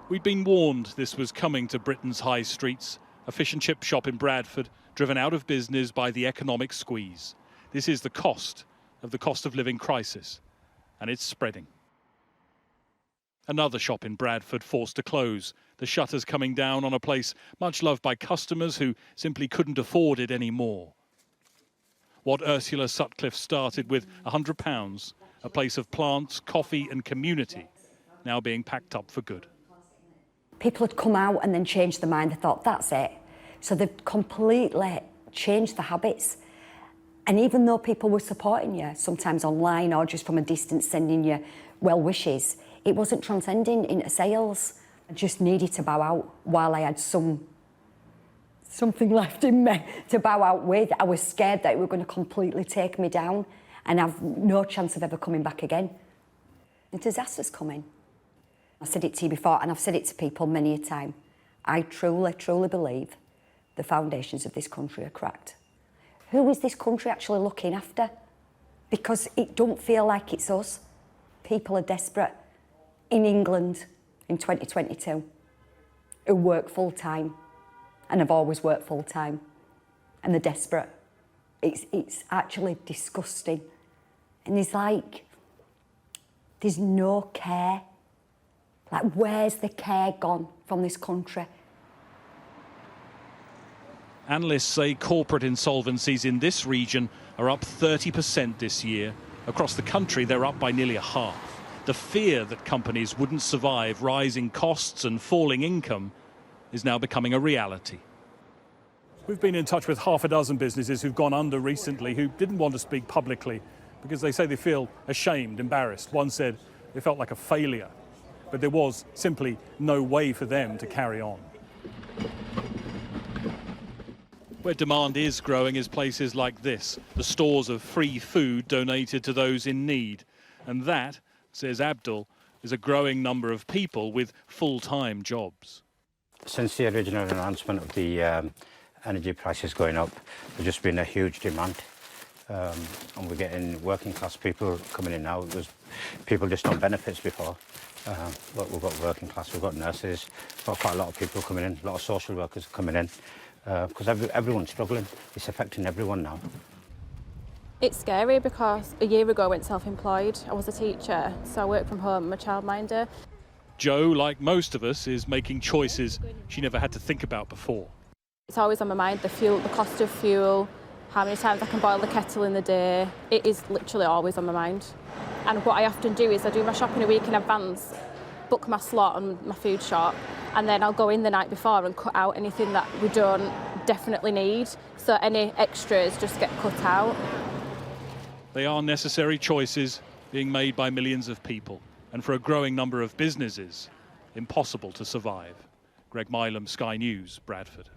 We'd been warned this was coming to Britain's high streets, a fish and chip shop in Bradford, driven out of business by the economic squeeze. This is the cost of living crisis, and it's spreading. Another shop in Bradford forced to close, the shutters coming down on a place much loved by customers who simply couldn't afford it anymore. What Ursula Sutcliffe started with £100, a place of plants, coffee and community, now being packed up for good. People had come out and then changed their mind. They thought, that's it. So they've completely changed the habits. And even though people were supporting you, sometimes online or just from a distance sending you well wishes, it wasn't transcending into sales. I just needed to bow out while I had something left in me to bow out with. I was scared that it were going to completely take me down and have no chance of ever coming back again. The disaster's coming. I said it to you before, and I've said it to people many a time. I truly, truly believe the foundations of this country are cracked. Who is this country actually looking after? Because it don't feel like it's us. People are desperate in England in 2022 who work full-time and have always worked full-time, and they're desperate. It's actually disgusting. And there's no care. Like, where's the care gone from this country? Analysts say corporate insolvencies in this region are up 30% this year. Across the country, they're up by nearly a half. The fear that companies wouldn't survive rising costs and falling income is now becoming a reality. We've been in touch with half a dozen businesses who've gone under recently who didn't want to speak publicly because they say they feel ashamed, embarrassed. One said they felt like a failure, but there was simply no way for them to carry on. Where demand is growing is places like this, the stores of free food donated to those in need. And that, says Abdul, is a growing number of people with full-time jobs. Since the original announcement of the energy prices going up, there's just been a huge demand. And we're getting working class people coming in now. There's people just on benefits before. But we've got working class, we've got nurses, we've got quite a lot of people coming in, a lot of social workers coming in, because everyone's struggling. It's affecting everyone now. It's scary because a year ago I went self-employed. I was a teacher, so I work from home, I'm a childminder. Jo, like most of us, is making choices she never had to think about before. It's always on my mind, the cost of fuel, how many times I can boil the kettle in the day. It is literally always on my mind. And what I often do is I do my shopping a week in advance, book my slot on my food shop, and then I'll go in the night before and cut out anything that we don't definitely need. So any extras just get cut out. They are necessary choices being made by millions of people, and for a growing number of businesses, impossible to survive. Greg Milam, Sky News, Bradford.